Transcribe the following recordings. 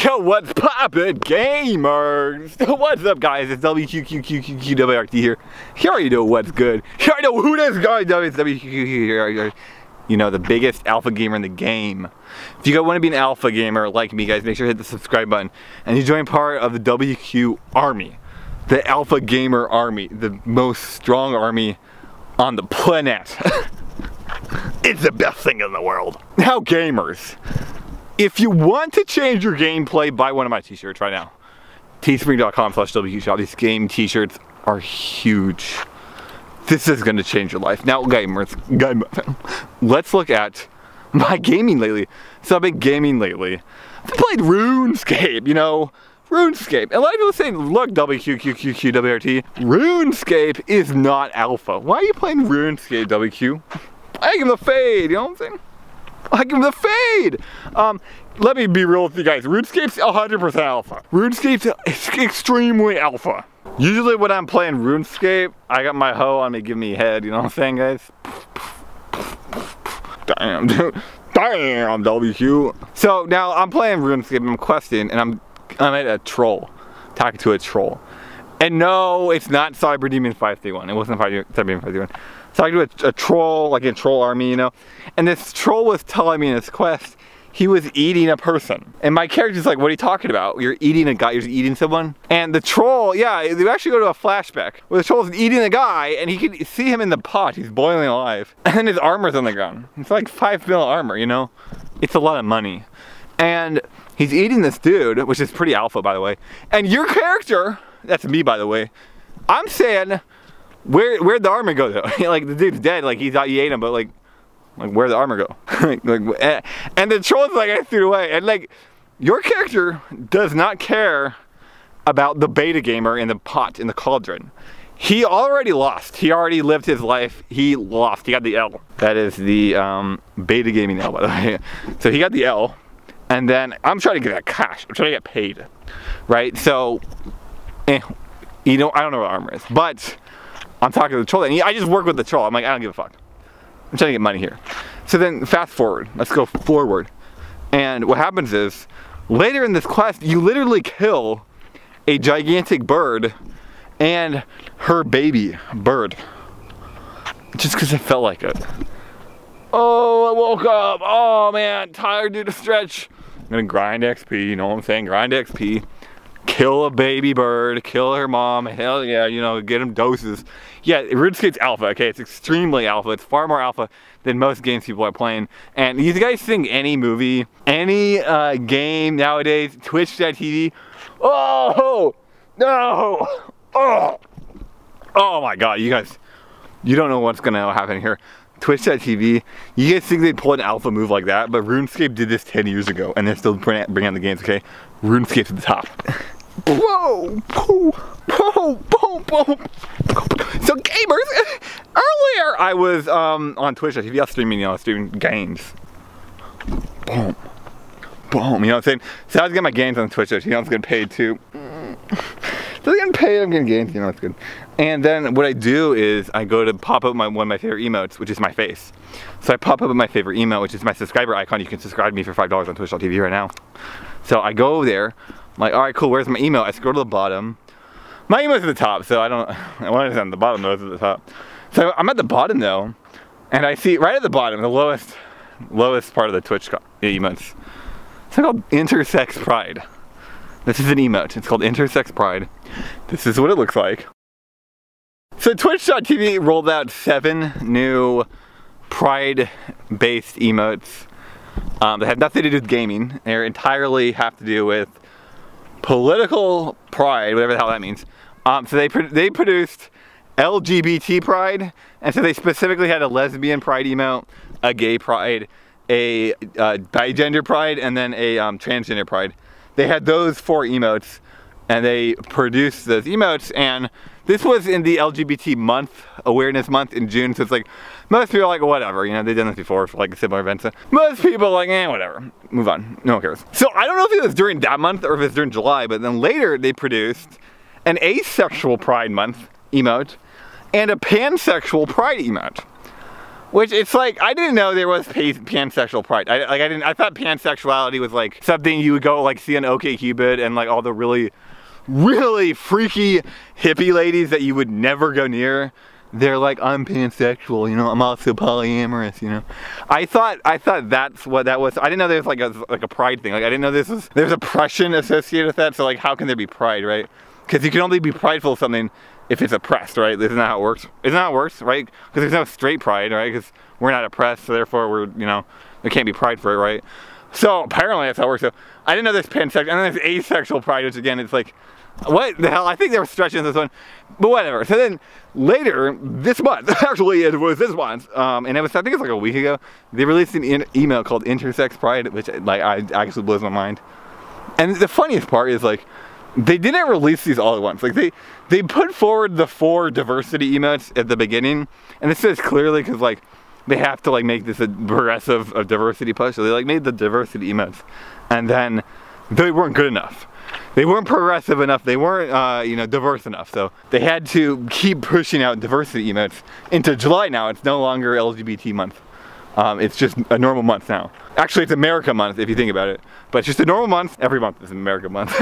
Yo, what's poppin', gamers? What's up, guys? It's WQ'd here. You already know what's good. You already know who this guy is. It's WQ'd here. You know, the biggest alpha gamer in the game. If you guys want to be an alpha gamer like me, guys, make sure to hit the subscribe button. And you join part of the WQ army. The alpha gamer army. The most strong army on the planet. It's the best thing in the world. Now, gamers, if you want to change your gameplay, buy one of my t-shirts right now. teespring.com/WQshop. These game t-shirts are huge. This is going to change your life. Now, gamers, let's look at my gaming lately. So I've been gaming lately. I've played RuneScape, you know. RuneScape. And a lot of people saying, look, WQQQQWRT, RuneScape is not alpha. Why are you playing RuneScape, WQ? I give him the fade, you know what I'm saying? I give him the fade! Let me be real with you guys. RuneScape's 100% alpha. RuneScape's extremely alpha. Usually when I'm playing RuneScape, I got my hoe on me, give me head, you know what I'm saying, guys? Damn, dude. Damn, WQ. So now I'm playing RuneScape, I'm questing, and I'm at a troll. Talking to a troll. And no, it's not Cyber Demon 531. It wasn't Cyber Demon 531. Talking to a troll, like a troll army, you know. And this troll was telling me in his quest, he was eating a person. And my character's like, what are you talking about? You're eating a guy, you're eating someone? And the troll, yeah, they actually go to a flashback where the troll's eating a guy and he can see him in the pot, he's boiling alive. And then his armor's on the ground. It's like 5 mil armor, you know? It's a lot of money. And he's eating this dude, which is pretty alpha, by the way. And your character, that's me, by the way, I'm saying, where'd the armor go, though? Like, the dude's dead, like, he thought you ate him, but, like where'd the armor go? And the troll's like, I threw it away. And, like, your character does not care about the beta gamer in the pot, in the cauldron. He already lost. He already lived his life. He lost. He got the L. That is the beta gaming L, by the way. So he got the L. And then I'm trying to get that cash. I'm trying to get paid, right? So, you know, I don't know what armor is, but I'm talking to the troll, and I just work with the troll. I'm like, I don't give a fuck. I'm trying to get money here. So then, fast forward. Let's go forward. And what happens is, later in this quest, you literally kill a gigantic bird and her baby bird, just because it felt like it. Oh, I woke up. Oh man, tired due to stretch. I'm gonna grind XP, you know what I'm saying? Grind XP. Kill a baby bird, kill her mom, hell yeah, you know, get them doses. Yeah, RuneScape's alpha, okay? It's extremely alpha. It's far more alpha than most games people are playing. And you guys think any movie, any game nowadays, Twitch.tv, oh, no, oh my God, you guys, you don't know what's gonna happen here. Twitch.tv, you guys think they'd pull an alpha move like that, but RuneScape did this 10 years ago, and they're still bringing out the games, okay? RuneScape's at the top. Whoa! Whoa! Whoa! Whoa! So gamers, earlier I was on Twitch.tv, I was streaming, you know, I was streaming games. Boom. Boom, you know what I'm saying? So I was getting my games on Twitch.tv, you know, I was getting paid too. So I'm getting paid, I'm getting games, you know, it's good. And then what I do is I go to pop up one of my favorite emotes, which is my face. So I pop up my favorite emote, which is my subscriber icon. You can subscribe to me for $5 on Twitch.tv right now. So I go over there, I'm like, all right, cool, where's my emote? I scroll to the bottom. My emote's at the top, so I don't, when it's on the bottom, though, it's at the top. So I'm at the bottom though, and I see right at the bottom, the lowest part of the Twitch emotes. It's called Intersex Pride. This is an emote, it's called Intersex Pride. This is what it looks like. So Twitch.tv rolled out 7 new Pride-based emotes that have nothing to do with gaming. They entirely have to do with political pride, whatever the hell that means. So they produced LGBT Pride, and so they specifically had a lesbian Pride emote, a gay Pride, a bigender Pride, and then a transgender Pride. They had those 4 emotes, and they produced those emotes, and this was in the LGBT month, awareness month in June, so it's like, most people are like, whatever, you know, they've done this before for like a similar event, so most people are like, whatever, move on, no one cares. So I don't know if it was during that month or if it's during July, but then later they produced an asexual Pride month emote and a pansexual Pride emote. Which it's like, I didn't know there was pansexual pride. I thought pansexuality was like something you would go like see on WQ'd and like all the really freaky hippie ladies that you would never go near. They're like, I'm pansexual, you know, I'm also polyamorous, you know. I thought that's what that was. I didn't know there was like a pride thing. Like I didn't know there's oppression associated with that. So like, how can there be pride, right? Because you can only be prideful of something if it's oppressed, right? Isn't that how it works? Isn't that how it works, right? Because there's no straight pride, right? Because we're not oppressed, so therefore we're, you know, there can't be pride for it, right? So apparently that's how it works. So I didn't know there's pansexual, and then there's asexual pride, which again, it's like, what the hell? I think they were stretching this one, but whatever. So then later this month, actually it was this month, and it was, I think it's like a week ago, they released an email called Intersex Pride, which like actually blows my mind. And the funniest part is like, they didn't release these all at once. Like they put forward the 4 diversity emotes at the beginning, and this says clearly because like they have to like make this a progressive diversity push. So they like made the diversity emotes, and then they weren't good enough. They weren't progressive enough. They weren't you know, diverse enough. So they had to keep pushing out diversity emotes into July now. It's no longer LGBT month. It's just a normal month now. Actually, it's America month if you think about it. But it's just a normal month. Every month is America month.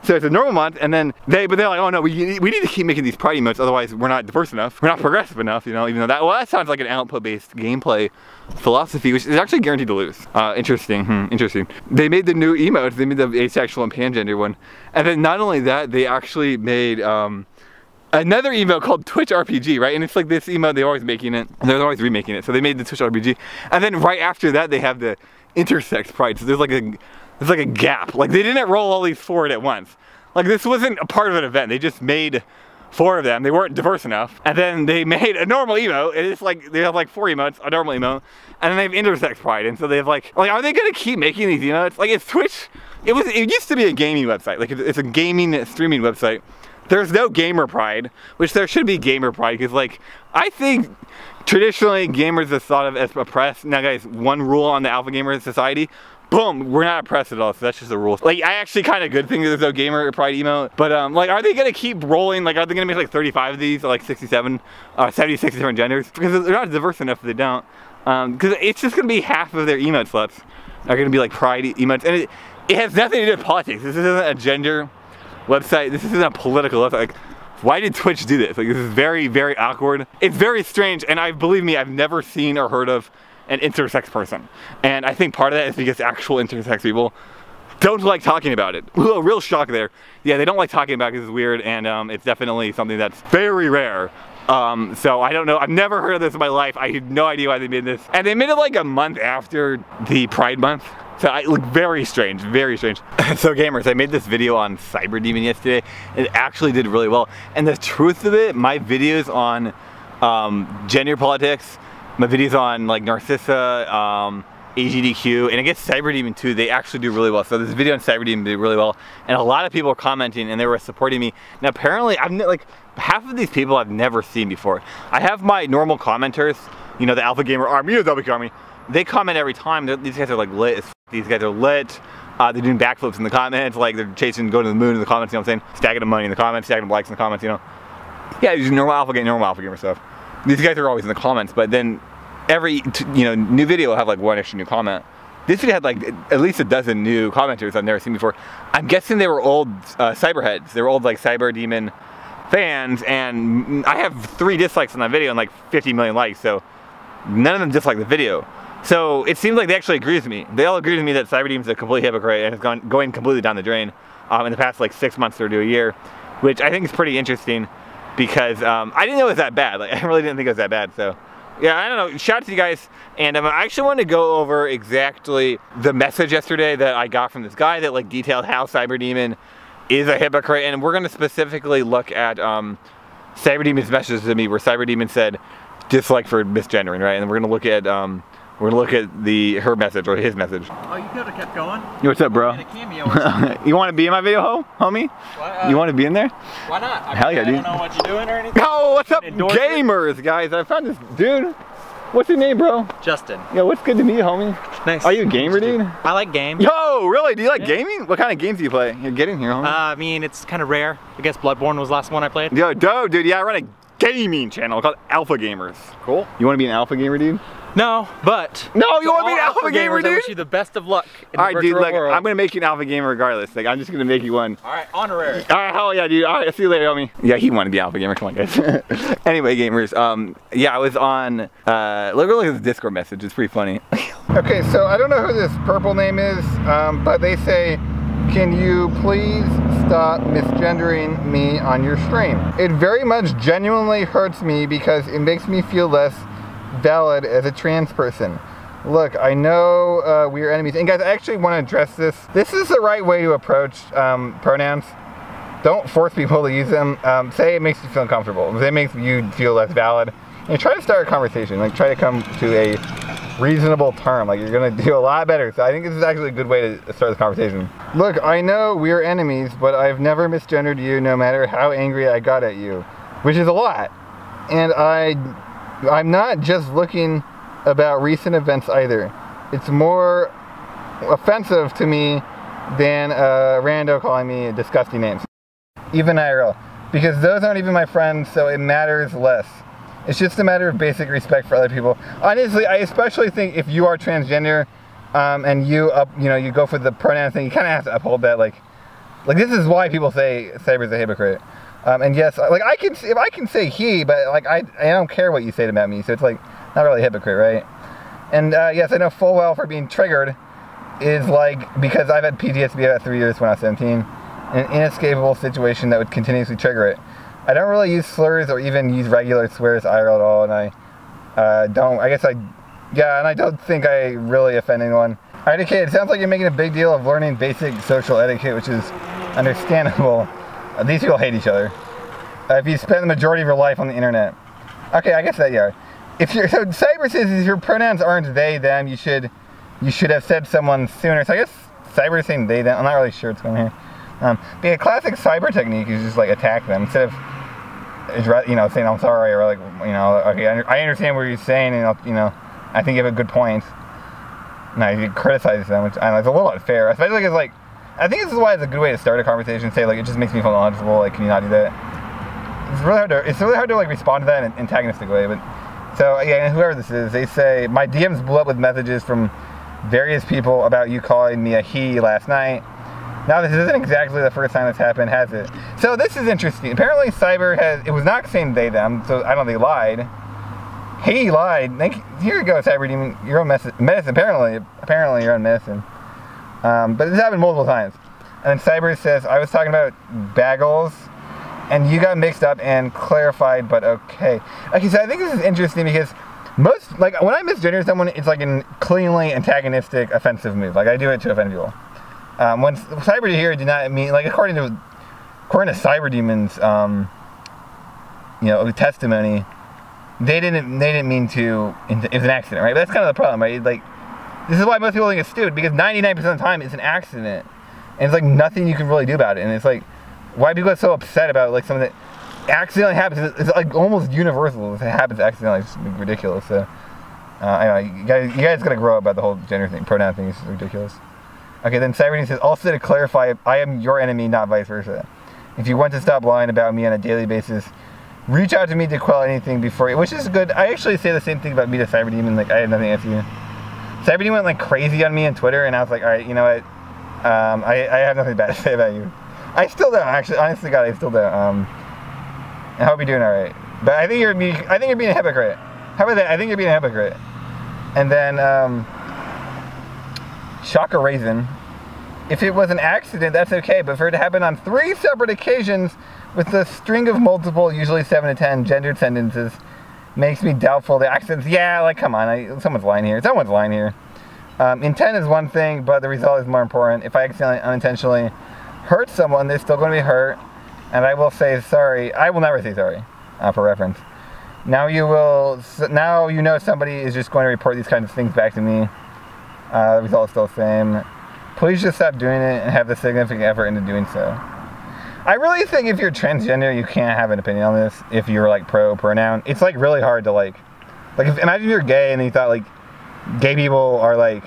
So it's a normal month, and then they're like, oh no, we need to keep making these pride emotes, otherwise we're not diverse enough. We're not progressive enough, you know, even though that sounds like an output-based gameplay philosophy, which is actually guaranteed to lose. Interesting, interesting. They made the new emotes, they made the asexual and pangender one. And then not only that, they actually made, another emote called Twitch RPG, right? And it's like this emote, they're always making it, and they're always remaking it. So they made the Twitch RPG, and then right after that, they have the intersex pride. So there's like a gap. Like they didn't roll all these forward at once. Like this wasn't a part of an event. They just made 4 of them. They weren't diverse enough, and then they made a normal emote. And it's like they have like 4 emotes, a normal emote, and then they have intersex pride. And so they have like are they gonna keep making these emotes? Like it's Twitch. It used to be a gaming website. Like it's a gaming streaming website. There's no gamer pride, which there should be gamer pride, because like, I think traditionally gamers are thought of as oppressed. Now guys, one rule on the Alpha Gamer Society, boom, we're not oppressed at all, so that's just the rule. Like, I actually kind of good think that there's no gamer pride emote, but like, are they gonna keep rolling? Like, are they gonna make like 35 of these, or like 67, 70, 60 different genders? Because they're not diverse enough if they don't. Because it's just gonna be half of their emote slots are gonna be like pride emotes, and it has nothing to do with politics. This isn't a gender website. This isn't a political website. Like, why did Twitch do this? Like, this is very, very awkward. It's very strange, and believe me, I've never seen or heard of an intersex person. And I think part of that is because actual intersex people don't like talking about it. Ooh, real shock there. Yeah, they don't like talking about it because it's weird, and it's definitely something that's very rare. So I don't know, I've never heard of this in my life. I had no idea why they made this. And they made it like a month after the Pride Month. So I look very strange, very strange. So gamers, I made this video on Cyber Demon yesterday. It actually did really well. And the truth of it, my videos on gender politics, my videos on like Narcissa, AGDQ, and I guess Cyber Demon too, they actually do really well. So this video on Cyber Demon did really well. And a lot of people were commenting and they were supporting me. Now apparently, like half of these people I've never seen before. I have my normal commenters, you know, the Alpha Gamer Army, the WQ Army. They comment every time. These guys are like lit. These guys are lit. They're doing backflips in the comments, like they're chasing, going to the moon in the comments, you know what I'm saying? Stacking the money in the comments, stacking the likes in the comments, you know? Yeah, using normal Alpha Gamer stuff. These guys are always in the comments, but then every, you know, new video will have like 1 extra new comment. This video had like at least a dozen new commenters I've never seen before. I'm guessing they were old cyberheads. They were old like Cyber Demon fans, and I have 3 dislikes on that video and like 50 million likes, so none of them dislike the video. So it seems like they actually agree with me. They all agree with me that Cyber Demon's a complete hypocrite and it's going completely down the drain in the past like 6 months or to a year, which I think is pretty interesting because I didn't know it was that bad. Like, I really didn't think it was that bad. So yeah, I don't know. Shout out to you guys. And I actually want to go over exactly the message yesterday that I got from this guy that like detailed how Cyber Demon is a hypocrite. And we're going to specifically look at Cyber Demon's message to me where Cyber Demon said dislike for misgendering, right? And we're going to look at her message or his message. Oh, you could have kept going. Yo, what's up, bro? You want to be in my video, homie? What, you want to be in there? Why not? Hell yeah, dude. I don't know what you're doing or anything. Oh, what's up, gamers, guys? I found this dude. What's your name, bro? Justin. Yo, what's good to meet you, homie? Nice. Are you a gamer, dude? I like games. Yo, really? Do you like gaming? What kind of games do you play? Get in here, homie. I mean, it's kind of rare. I guess Bloodborne was the last one I played. Yo, dope, dude. Yeah, I run a gaming channel called Alpha Gamers. Cool. You want to be an Alpha Gamer, dude? No, but No, you to want to be all an Alpha Gamer, gamers, I dude? wish you the best of luck in All the right, dude. virtual Look, world. I'm gonna make you an Alpha Gamer regardless. Like, I'm just gonna make you one. All right, honorary. All right, hell yeah, dude. All right, I'll see you later, homie. Yeah, he wanted to be Alpha Gamer. Come on, guys. Anyway, gamers. Yeah, I was on. Look at this Discord message. It's pretty funny. Okay, so I don't know who this purple name is, but they say, "Can you please stop misgendering me on your stream? It very much genuinely hurts me because it makes me feel less valid as a trans person. Look, I know we are enemies." And guys, I actually want to address this. This is the right way to approach pronouns. Don't force people to use them. Say it makes you feel uncomfortable. Say it makes you feel less valid. And try to start a conversation. Like, try to come to a reasonable term. Like, you're gonna do a lot better. So I think this is actually a good way to start this conversation. Look, I know we're enemies, but I've never misgendered you no matter how angry I got at you. Which is a lot. And I'm not just looking about recent events either. It's more offensive to me than a rando calling me disgusting names. Even IRL. Because those aren't even my friends, so it matters less. It's just a matter of basic respect for other people. Honestly, I especially think if you are transgender and you go for the pronoun thing, you kind of have to uphold that. Like this is why people say Cyber's a hypocrite. And yes, like if I can say he, but like I don't care what you say about me, so it's like not really a hypocrite, right? And yes, I know full well for being triggered is like because I've had PTSD about 3 years when I was 17, an inescapable situation that would continuously trigger it. I don't really use slurs or even use regular swears IRL at all, and I don't think I really offend anyone. Alright, okay, it sounds like you're making a big deal of learning basic social etiquette, which is understandable. These people hate each other. If you spend the majority of your life on the internet. Okay, I guess that, yeah. So Cyber says if your pronouns aren't they, them, you should have said someone sooner. So I guess Cyber is saying they, them. I'm not really sure what's going on here. But a classic Cyber technique is just like attack them instead of saying I'm sorry or like okay, I understand what you're saying and I think you have a good point. No, you criticize them, which I know it's a little unfair, especially because like I think this is why it's a good way to start a conversation. Say like it just makes me feel uncomfortable. Like, can you not do that? It's really hard to like respond to that in an antagonistic way. But so yeah, and whoever this is, they say my DMs blew up with messages from various people about you calling me a he last night. Now this isn't exactly the first time this happened, has it? So this is interesting. Apparently Cyber it was not saying they, them, so I don't think he lied. He lied. Here you go, Cyber Demon. You're on medicine. Apparently you're on medicine. But this happened multiple times. And then Cyber says, I was talking about bagels, and you got mixed up and clarified, but okay. Okay, so I think this is interesting because when I misgender someone, it's like a cleanly antagonistic, offensive move. Like I do it to offend people. When Cyber here did not mean, like according to Cyber Demon's, testimony, they didn't mean to. It was an accident, right? But that's kind of the problem, right? Like, this is why most people think it's stupid because 99% of the time it's an accident, and it's like nothing you can really do about it. And it's like, why people get so upset about like something that accidentally happens? It's like almost universal. If it happens accidentally, it's just ridiculous. So, I know you guys gotta grow up about the whole gender thing, pronoun thing. It's ridiculous. Okay, then Cybernine says, also to clarify, I am your enemy, not vice versa. If you want to stop lying about me on a daily basis, reach out to me to quell anything before you, which is good. I actually say the same thing about me to Cyberdemon, like I have nothing against you. Cyberdemon went like crazy on me on Twitter, and I was like, alright, you know what, I have nothing bad to say about you. I still don't, actually, honestly God, I still don't. I hope you're doing alright. But I think you're being a hypocrite. How about that? I think you're being a hypocrite. And then, Shocker Raisin. If it was an accident, that's okay, but for it to happen on 3 separate occasions with a string of multiple, usually 7 to 10, gendered sentences, makes me doubtful the accidents. Yeah, like, come on, someone's lying here. Someone's lying here. Intent is one thing, but the result is more important. If I accidentally, unintentionally hurt someone, they're still going to be hurt, and I will say sorry. I will never say sorry, for reference. Now you know somebody is just going to report these kinds of things back to me. The result is still the same. Please just stop doing it and have the significant effort into doing so. I really think if you're transgender, you can't have an opinion on this if you're like pro-pronoun. It's like really hard to like imagine you're gay and you thought like gay people are like,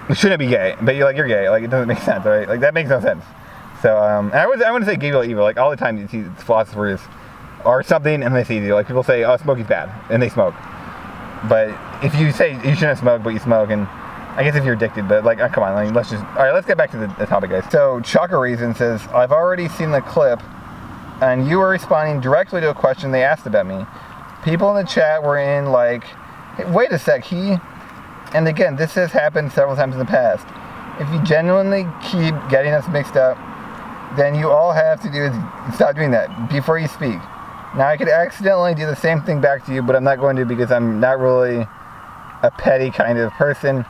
you shouldn't be gay, but you're gay. Like it doesn't make sense, right? Like that makes no sense. So I wouldn't say gay people are evil. Like all the time you see philosophers or something, and they see you. Like people say, oh, smoking's bad, and they smoke. But if you say you shouldn't smoke, but you smoke, and I guess if you're addicted, but like, oh, come on, like, let's get back to the topic, guys. So Chaka Reason says, I've already seen the clip, and you were responding directly to a question they asked about me. People in the chat were in like, hey, wait a sec, and again, this has happened several times in the past. If you genuinely keep getting us mixed up, then you all have to do is stop doing that before you speak. Now I could accidentally do the same thing back to you, but I'm not going to because I'm not really a petty kind of person.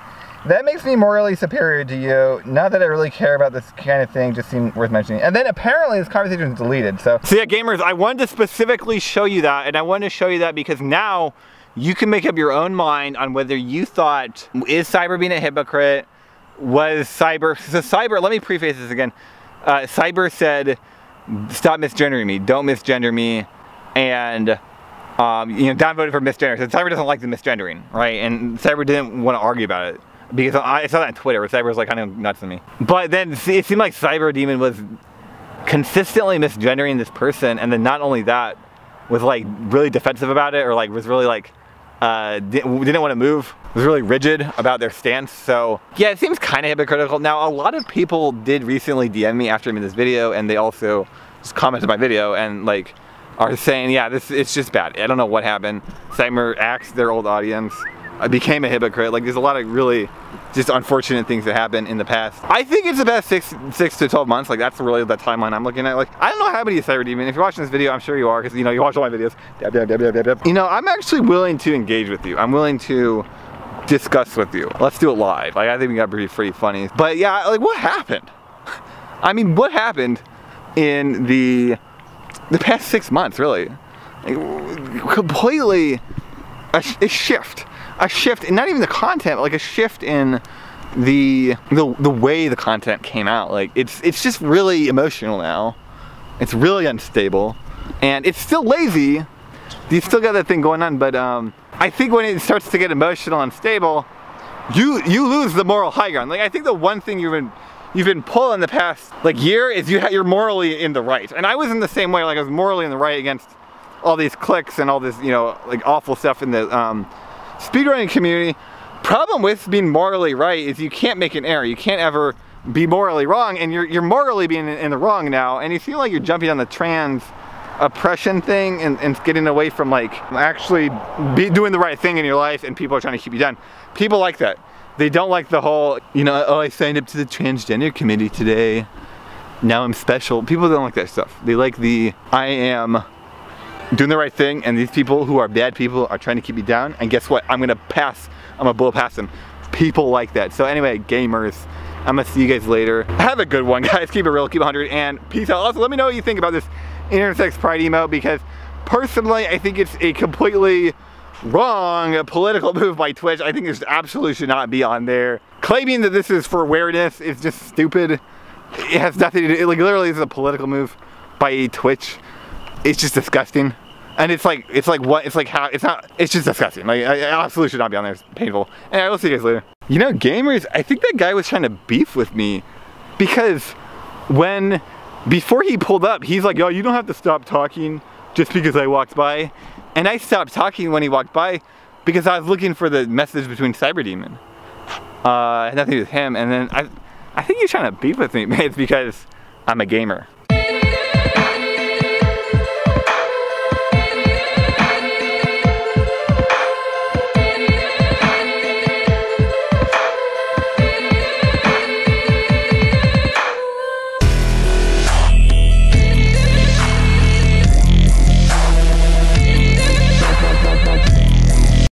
That makes me morally superior to you. Not that I really care about this kind of thing, just seemed worth mentioning. And then apparently this conversation was deleted, so yeah, gamers, I wanted to specifically show you that, and I wanted to show you that because now you can make up your own mind on whether you thought, is Cyber being a hypocrite? Was Cyber, so Cyber, let me preface this again. Cyber said, stop misgendering me, don't misgender me, and you know, downvoted for misgender. So Cyber doesn't like the misgendering, right? And Cyber didn't want to argue about it. Because I saw that on Twitter, where Cyber was like kind of nuts to me. But then it seemed like Cyber Demon was consistently misgendering this person, and then not only that, was like really defensive about it, or like was really like, didn't want to move, was really rigid about their stance. So yeah, it seems kind of hypocritical. Now, a lot of people did recently DM me after I made this video, and they also just commented my video and like are saying, yeah, it's just bad. I don't know what happened. Cyber axed their old audience. I became a hypocrite. Like, there's a lot of really just unfortunate things that happened in the past. I think it's the best 6 to 12 months. Like, that's really the timeline I'm looking at. Like, I don't know how many Cyber Demon. If you're watching this video, I'm sure you are, because you know you watch all my videos. You know, I'm actually willing to engage with you. I'm willing to discuss with you. Let's do it live. Like, I think we got to be pretty funny. But yeah, like, what happened? I mean, what happened in the past 6 months, really? Like, completely a shift. A shift, and not even the content, but like a shift in the way the content came out. Like, it's just really emotional now. It's really unstable, and it's still lazy. You still got that thing going on, but I think when it starts to get emotional and unstable, you lose the moral high ground. Like, I think the one thing you've been pulling the past like year is you're morally in the right, and I was in the same way. Like, I was morally in the right against all these clicks and all this, you know, like awful stuff in the speedrunning community. Problem with being morally right is you can't make an error. You can't ever be morally wrong, and you're morally being in the wrong now, and you feel like you're jumping on the trans oppression thing and getting away from like actually doing the right thing in your life, and people are trying to keep you down. People like that. They don't like the whole, you know, oh, I signed up to the transgender committee today, now I'm special. People don't like that stuff. They like the, I am doing the right thing, and these people who are bad people are trying to keep you down, and guess what? I'm gonna blow past them. People like that. So anyway, gamers, I'm gonna see you guys later. Have a good one, guys. Keep it real, keep it 100, and peace out. Also, let me know what you think about this intersex pride emote, because personally, I think it's a completely wrong political move by Twitch. I think this absolutely should not be on there. Claiming that this is for awareness is just stupid. It has nothing to do, like, literally, this is a political move by Twitch. It's just disgusting. And it's like how, it's just disgusting. Like, I absolutely should not be on there. It's painful. And I will see you guys later. You know, gamers, I think that guy was trying to beef with me, because before he pulled up, he's like, yo, you don't have to stop talking just because I walked by. And I stopped talking when he walked by because I was looking for the message between Cyber Demon. Had nothing to do with him. And then I think he's trying to beef with me, man. It's because I'm a gamer.